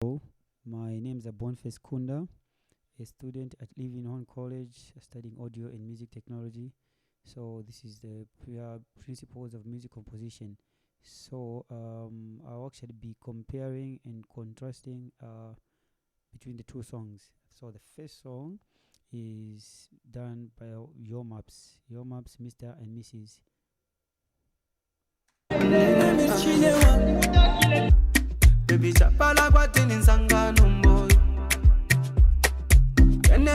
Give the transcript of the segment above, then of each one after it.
Hello, my name is Abonface Kunda, a student at Living Horn College studying audio and music technology. So this is the principles of music composition. So I'll actually be comparing and contrasting between the two songs. So the first song is done by Your Maps, Mr. and Mrs. Baby chapala kwa tini nsangano mboy. And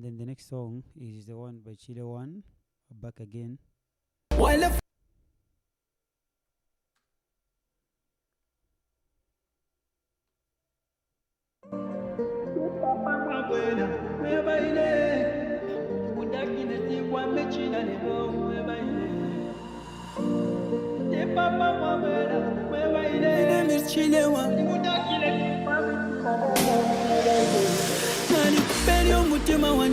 then the next song is the one by Chile One, Back Again.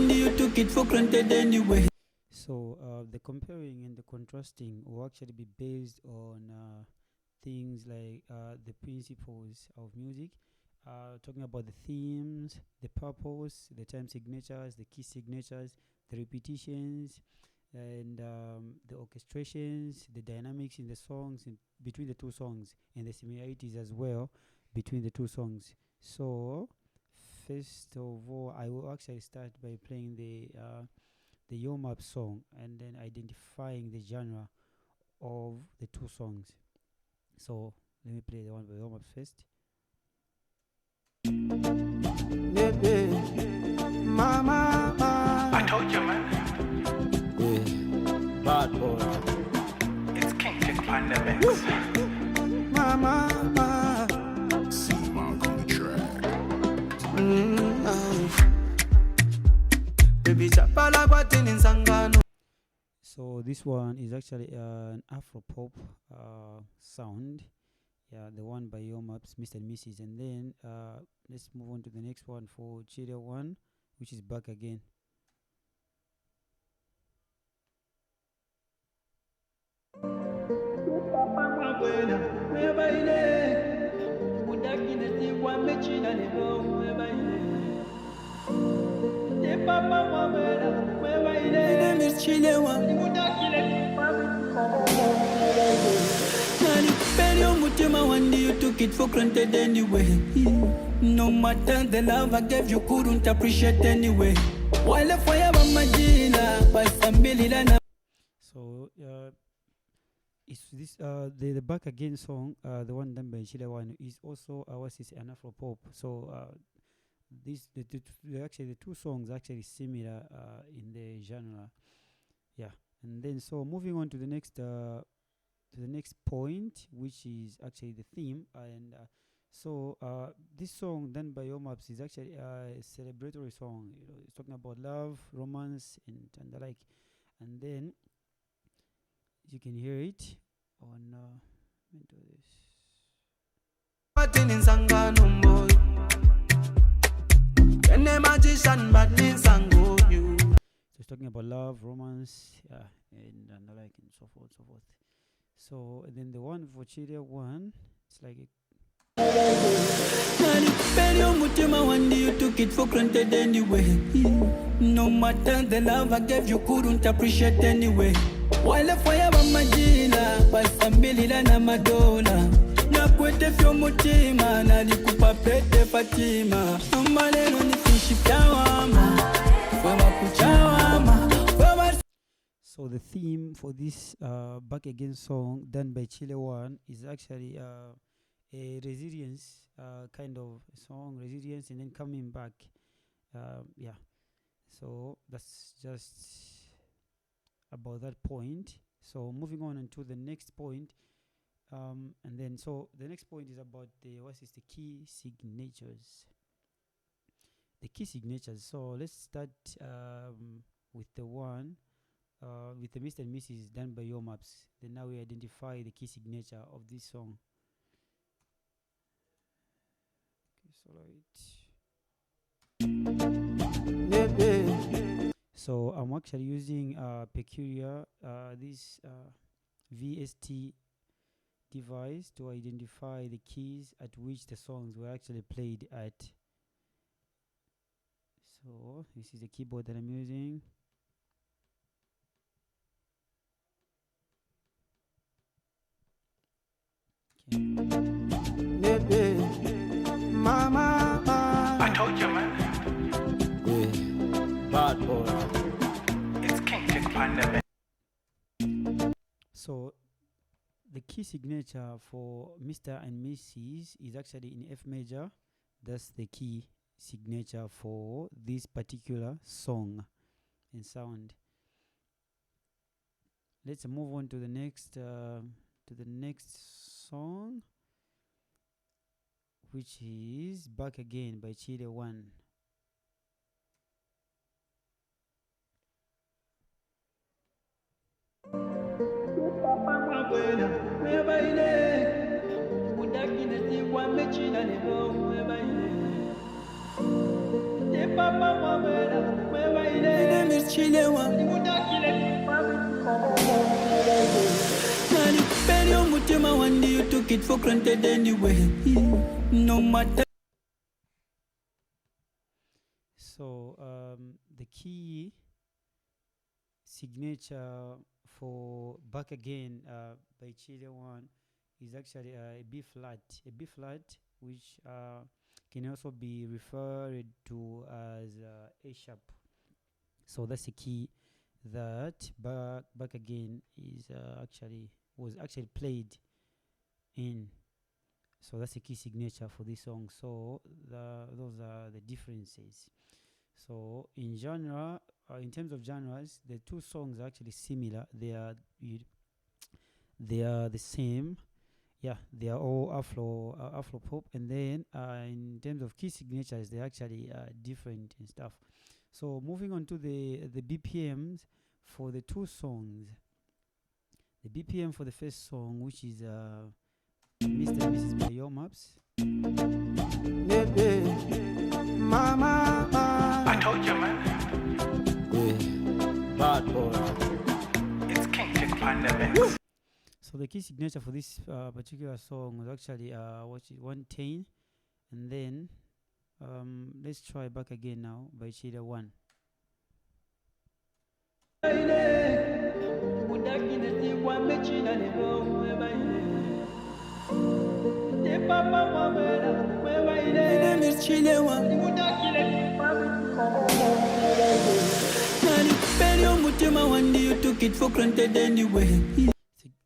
You took it for granted anyway. So the comparing and the contrasting will actually be based on things like the principles of music, talking about the themes, the purpose, the time signatures, the key signatures, the repetitions, and the orchestrations, the dynamics in the songs, in between the two songs, and the similarities as well between the two songs. So first of all, I will actually start by playing the Yo Map song and then identifying the genre of the two songs. So let me play the one by Yo Map first. Mama, I told you, man. yeah, bad boy. It's King Tip on the mix. Mama, baby chapala kwa tini nsangano. So this one is actually an Afro pop sound. Yeah, the one by Your Maps, Mr. and Mrs. And then let's move on to the next one for Chile One, which is Back Again. You took it for granted anyway. No matter the love I gave you, couldn't appreciate anyway. While fire so is this the Back Again song, the one done by Chile One, is also Oasis and Afro pop. So actually the two songs actually similar in the genre. Yeah, and then so moving on to the next point, which is actually the theme. And so this song done by Yo Maps is actually a celebratory song. You know, it's talking about love, romance, and the like. And then you can hear it on into this. So it's talking about love, romance, yeah, and the like, and so forth, so forth. So and then the one for Chile One, it's like you took it for granted anyway. No matter the love I gave you, couldn't appreciate anyway. While fire majina by family na madola na kwete fyo mutima na likupa pete Fatima amalelo ni fishi pyawama fwa kuchawama. So the theme for this Back Again song done by Chile One is actually a resilience kind of song, resilience and then coming back. Yeah, so that's just about that point. So moving on into the next point, and then so the next point is about the key signatures. The key signatures. So let's start with the one with the Mr. and Mrs. done by Your Maps. Then now we identify the key signature of this song. So I'm actually using peculiar this VST device to identify the keys at which the songs were actually played at. So this is the keyboard that I'm using. Baby, mama, I told you, man. bad boy. It's King Panda. So the key signature for Mr. and Mrs. is actually in F major. That's the key signature for this particular song and sound. Let's move on to the next song, which is Back Again by CHILE 1. My name is CHILE 1. Nalipenda umutima wandi, you took it for granted anyway. No matter. So the key signature for Back Again by CHILE 1 is actually a B flat, which can also be referred to as A sharp. So that's the key that Back Again is was actually played in. So that's the key signature for this song. So those are the differences. So in genre, in terms of genres, the two songs are actually similar. They are the same. Yeah, they are all Afro pop. And then in terms of key signatures, they're actually different and stuff. So moving on to the BPMs for the two songs. The BPM for the first song, which is Mr. and Mrs. by Your Maps. Baby, mama, I told you, man. bad boy. It's King Panda. So the key signature for this particular song was actually 110, and then let's try Back Again now by CHILE 1. My name is CHILE 1. Nalipenda umutima wandi, you took it for granted anyway.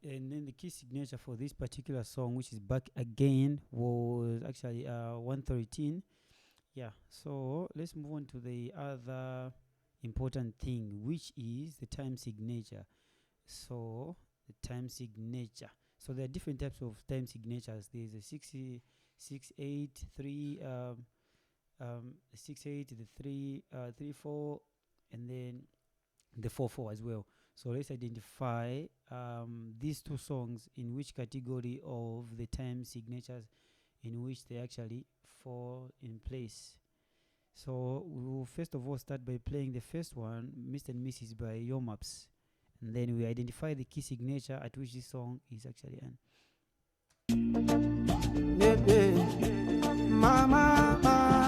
And then the key signature for this particular song, which is Back Again, was actually 113. Yeah, so let's move on to the other important thing, which is the time signature. So the time signature. So there are different types of time signatures. There's a 6/8, 3, 6/8, the 3/4, and then the 4/4 as well. So let's identify these two songs in which category of the time signatures in which they actually fall in place. So we will first of all start by playing the first one, Mr. and Mrs. by Your Maps, and then we identify the key signature at which this song is actually in. Baby, mama,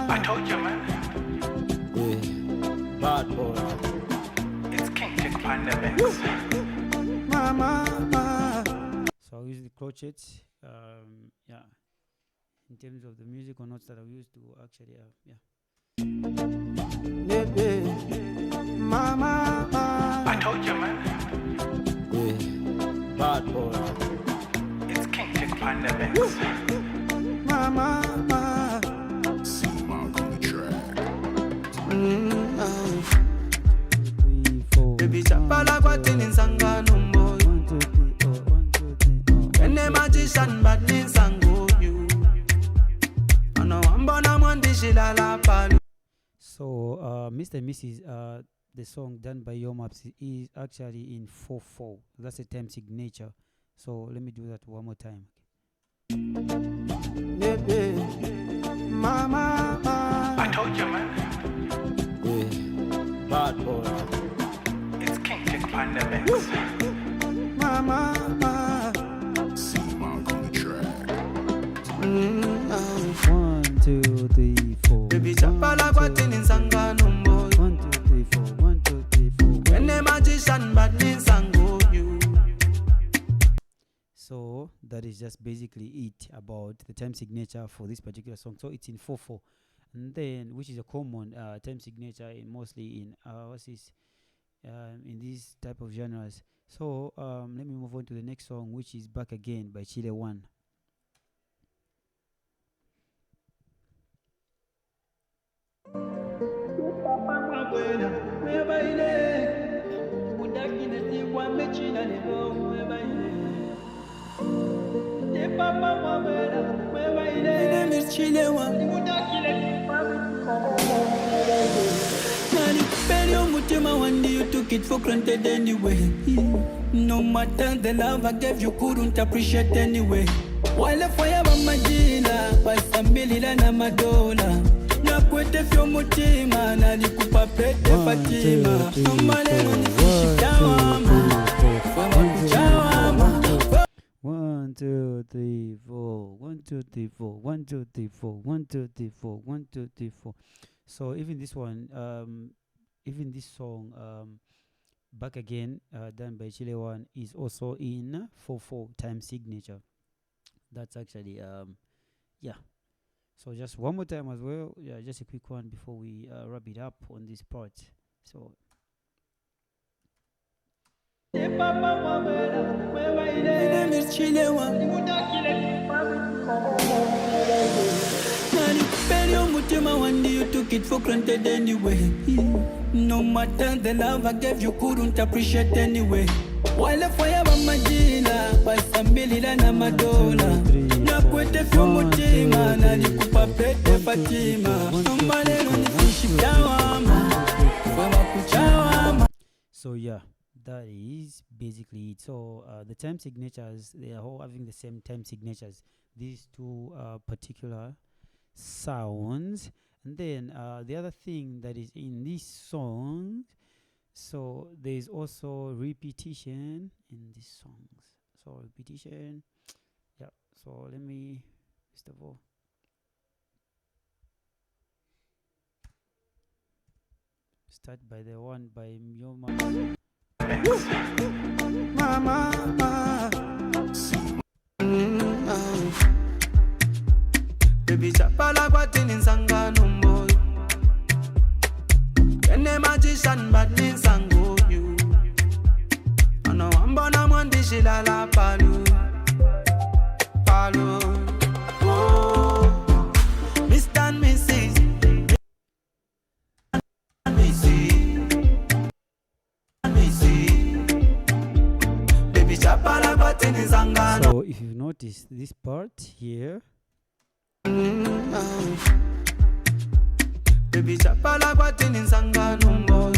I told you, man. bad boy. It's King Panda. Mama, So I'll use the crotchets. Yeah, in terms of the musical notes that I'll use to actually yeah. baby, mama, I told you, man. bad boy. It's King Panda. Mama, Three, four. baby, chapala kwa tini sangano boy. 1, 2, 3, oh, 1, 2, 3, oh. Ene magician bad ni sango you. Ano ambona mwandi shilala palu. So Mr. and Mrs. The song done by Your Maps is actually in 4/4. That's a time signature. So let me do that one more time. Baby, mama, I told you, man. bad boy. It's King Panda. Mama, is just basically it about the time signature for this particular song. So it's in 4/4, and then which is a common time signature mostly in in these type of genres. So let me move on to the next song, which is Back Again by Chile 1. You took it for granted anyway. No matter the love I gave you, couldn't appreciate anyway. While fire majina, pasambilila na madola. Nakwete fyo mutima, nalikupa pete Fatima. Malero nifishitawama, fama kuchawama. 1 2 3 4 1 2 3 4 1 2 3 4 1 2 3 4 1 2 3 4. So even this one, even this song, Back Again, done by Chile 1, is also in 4/4 time signature. That's actually yeah. So just one more time as well, yeah, just a quick one before we wrap it up on this part. So you took it for granted anyway. No matter the love I gave you, couldn't appreciate anyway. While fire majina, pasambilila na madola. Nakwete fyo mutima, nalikupa pete Fatima. Malero nifishitawama, fama kuchawama. so yeah, that is basically it. So the time signatures, they are all having the same time signatures, these two particular sounds. And then the other thing that is in this song, so there's also repetition in these songs. So repetition, yeah. So let me first of all start by the one by Myoma. Mama, baby chapala kwatini nsangano mboy. Kene magician bad ninsango you. Ano ambona mwandishila la palu. Palu. Oh, Mr. and Mrs. Baby chapala kwatini nsangano. So if you've noticed this part here, baby chapala kwatini nsangano mboy.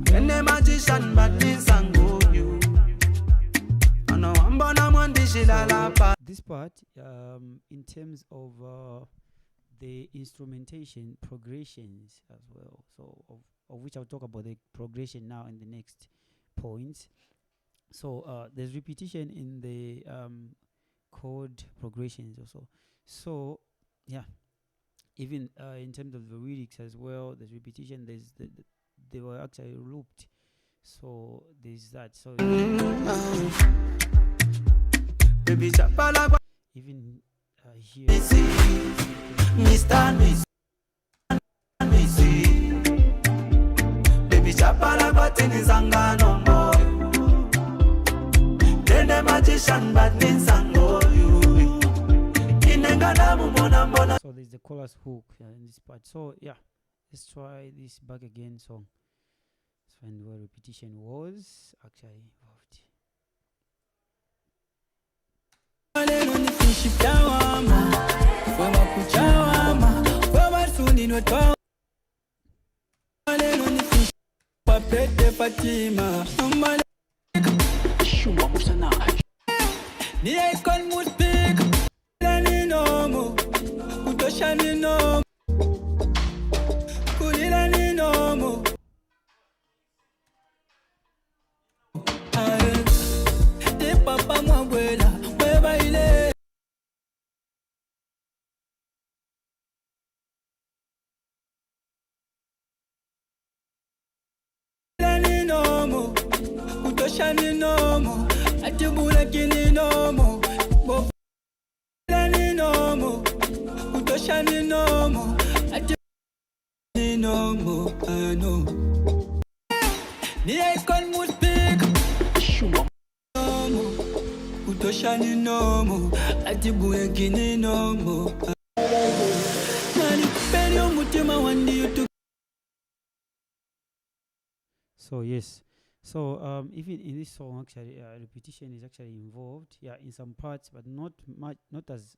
Kene magician bad ninsango you. Ano ambona mwandishila la palu. this part in terms of the instrumentation progressions as well, so of which I'll talk about the progression now in the next points. So there's repetition in the chord progressions also. So yeah, even in terms of the lyrics as well, there's repetition. There's they were actually looped, so there's that. So Baby chapala even here, Mr. Miss baby chapala kwatini nsangano mboy. Kene magician bad ninsango you. Inengana mumona mbona. so there's the chorus hook in this part. So yeah, let's try this Back Again song. Let's find where repetition was actually involved. Malero nifishitawama, fama kuchawama. Fama suni notwa. Malero nifishitawama, pete Fatima. Shuma musana. Ni icon muspik. Lani nomo, utosha ni nomo. Kulila ni nomo. Te papa mwabwela, mweba ile. Lani nomo, utosha ni nomo. Ati Atibula kini nomo. Bofani nomo. Utoshani nomo. Atibula nomo. Ano. Ni icon would pick. Nomo. Utoshani nomo. Atibula kini nomo. Nani perio mutima wandi you. So yes, so even in this song, actually, repetition is actually involved. Yeah, in some parts, but not much, not as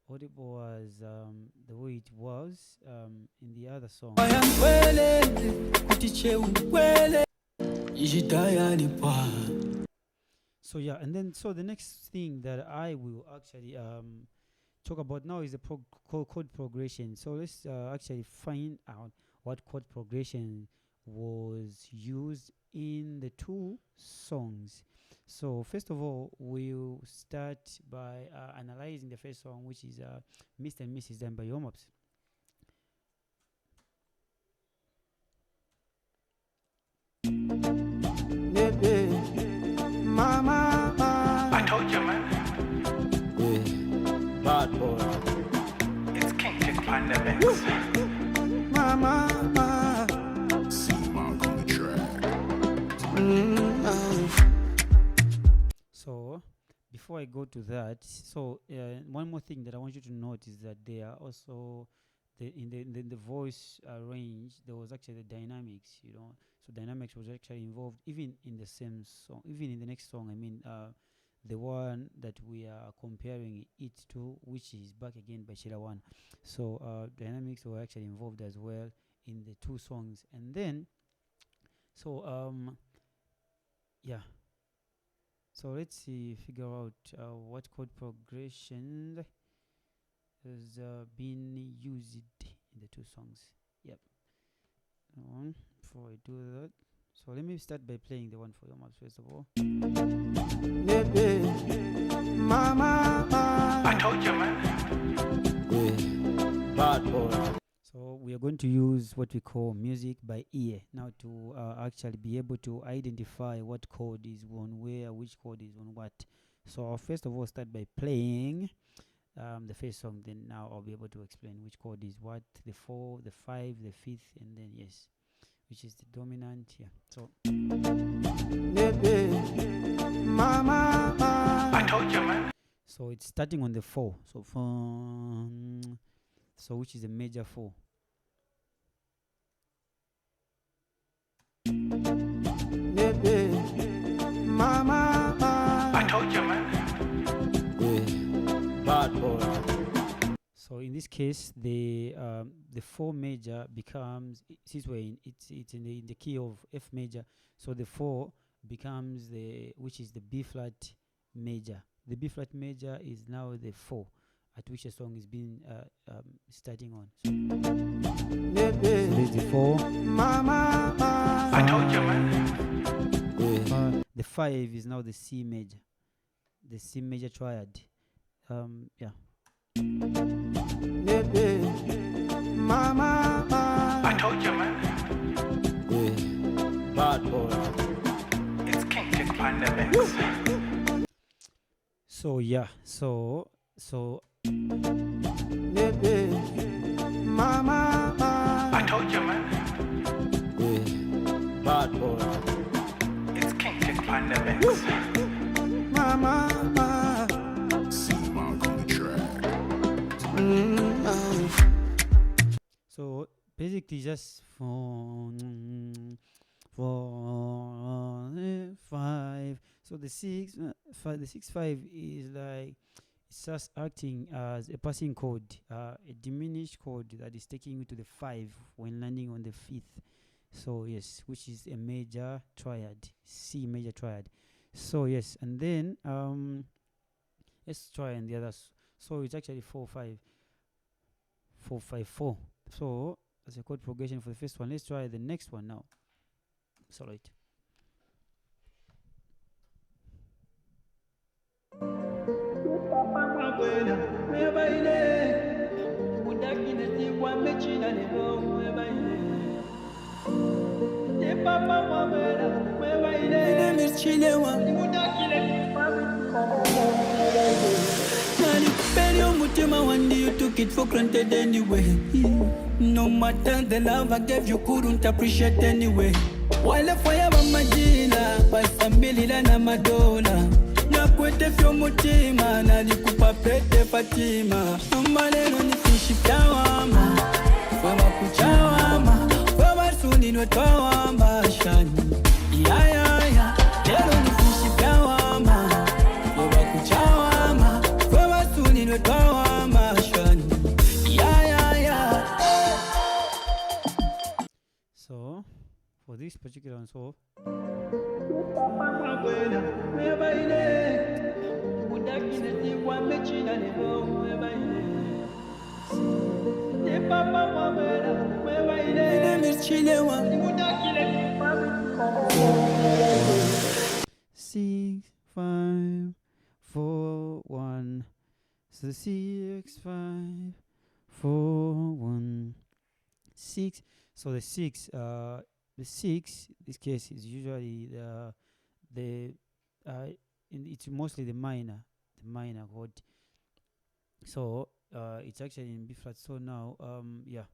audible as the way it was in the other song. So yeah, and then so the next thing that I will actually talk about now is the chord progression. So let's actually find out what chord progression was used in the two songs. So first of all, we'll start by analyzing the first song, which is Mr. and Mrs. done by Yomops. Mama, I told you, man. bad boy. It's King Chick on the mix. Mama, So before I go to that, so one more thing that I want you to note is that there are also in the voice range, there was actually the dynamics, so dynamics was actually involved even in the same song, even in the next song. I mean, the one that we are comparing it to, which is Back Again by Sheila One. So dynamics were actually involved as well in the two songs. And then yeah, so let's figure out what chord progression has been used in the two songs. Yep. Before I do that, so let me start by playing the one for your mouth first of all. Mama, I told you, man. bad boy. So we are going to use what we call music by ear now to actually be able to identify what chord is on where, which chord is on what. So I'll first of all start by playing the first song, then now I'll be able to explain which chord is what, the 4, the 5, the 5th, and then yes, which is the dominant. Yeah, so Mama, I told you, man. so it's starting on the 4, so so which is a major 4. Mama, I told you, man. bad boy. So in this case, the 4 major becomes, since we're in it's in the key of F major, so the 4 becomes which is the B flat major. The B flat major is now the 4 at which a song is being starting on. So there's the 4. Mama, I told you, man. The 5 is now the C major, the C major triad. Yeah. Mama, I told you, man. bad boy. It's King Chick on the mix. So yeah, so Mama, I told you, man. bad boy. It's King Chick on the mix. Mama, so basically just 4, 5. So the 6, 5, the 6 5 is like it's just acting as a passing chord, a diminished chord that is taking you to the 5 when landing on the 5th. So yes, which is a major triad, C major triad. So yes, and then let's try on the others. So it's actually 4 5 4 5 4. So that's a chord progression for the first one. Let's try the next one now. So right. My name is CHILE. took it for granted anyway. No matter the love I gave you, couldn't appreciate anyway. Wale fire wa majina, pasambilila na madola. Na kwete fyo mutima, nalikupa pete Fatima. Malero ni fishikawama, fwa kuchawama, fwa suni nwetawama shani. Ya ya ya, lero ni fishikawama, fwa kuchawama, fwa suni nwetawama shani. Ya ya ya. So for this particular one, so My name is CHILE. 6 5 4 1. So 6 5 4 1 6. So the six, this case is usually the it's mostly the minor chord. So it's actually in B flat. So now yeah,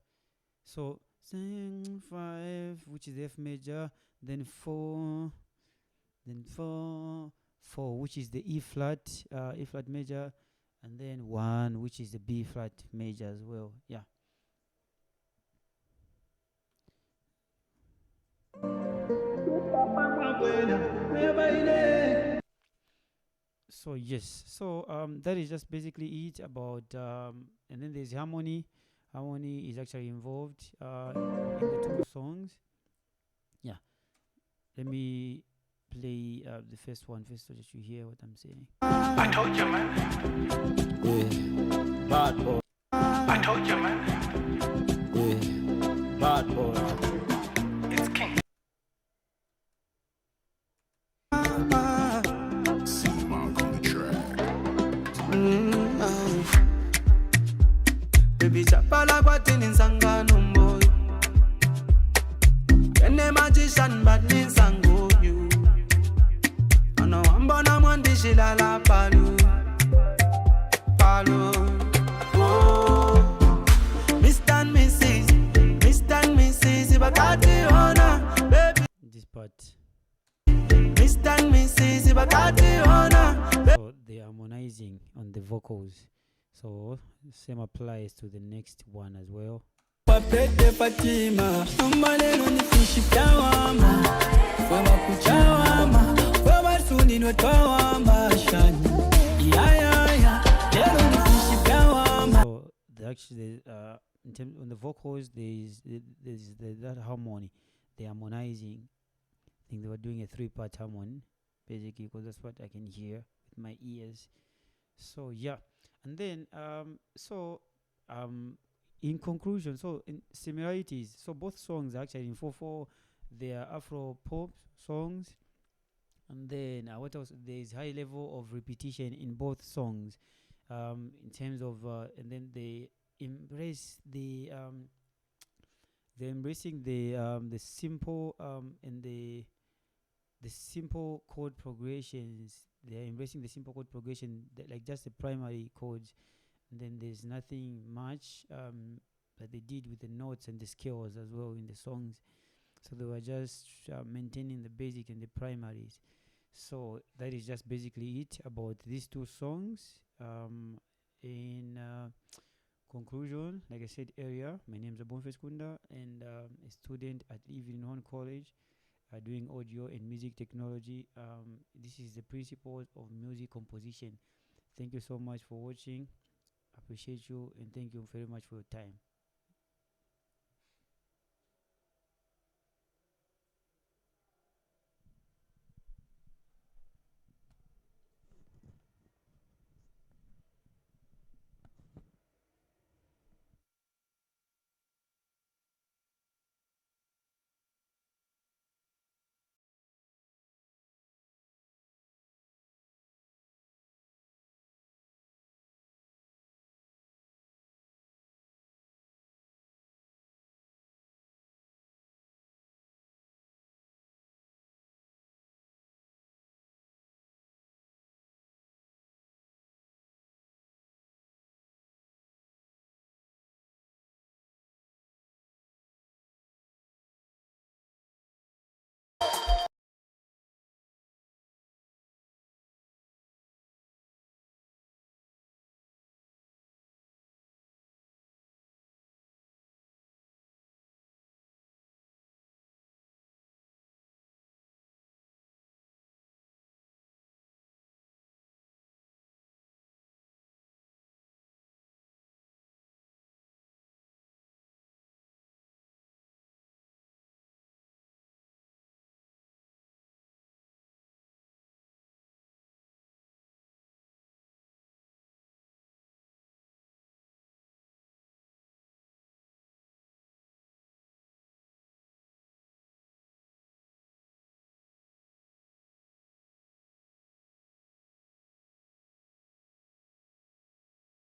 so 5, which is the F major, then 4, then 4, which is the E flat major, and then 1, which is the B flat major as well. Yeah. So yes, so that is just basically it about and then there's harmony. Harmony is actually involved in the two songs. Yeah, let me play the first one first so that you hear what I'm saying. I told you, man. Bad boy, I told you, man. bad boy. It's king. Baby chapala kwa tini nsangano mboy. Kene magician bad ni nsango you. Ano ambona mwandishi lala palu. Oh, Mr. and Mrs. Ibakati ona, baby. This part. Mr. and Mrs. Ibakati ona. So they are harmonizing on the vocals. So same applies to the next one as well. Papete Fatima, malero ni fishikawama, fwa kuchawama, fwa suni nwetawama shani. Ya ya ya, lero ni fishikawama. So actually in terms on the vocals there's that harmony. They're harmonizing. I think they were doing a 3-part harmony basically, because that's what I can hear with my ears. So yeah, and then in conclusion, so in similarities, so both songs are actually in 4/4. They are Afro pop songs, and then what else? There is high level of repetition in both songs, in terms of and then they embrace they're embracing the simple and the simple chord progressions. They're embracing the simple chord progression, like just the primary chords, and then there's nothing much that they did with the notes and the scales as well in the songs. So they were just maintaining the basic and the primaries. So that is just basically it about these two songs. In conclusion, like I said earlier, my name is Abonfes Kunda, and a student at Evelyn Horn College, doing audio and music technology. This is the principles of music composition. Thank you so much for watching. Appreciate you, and thank you very much for your time.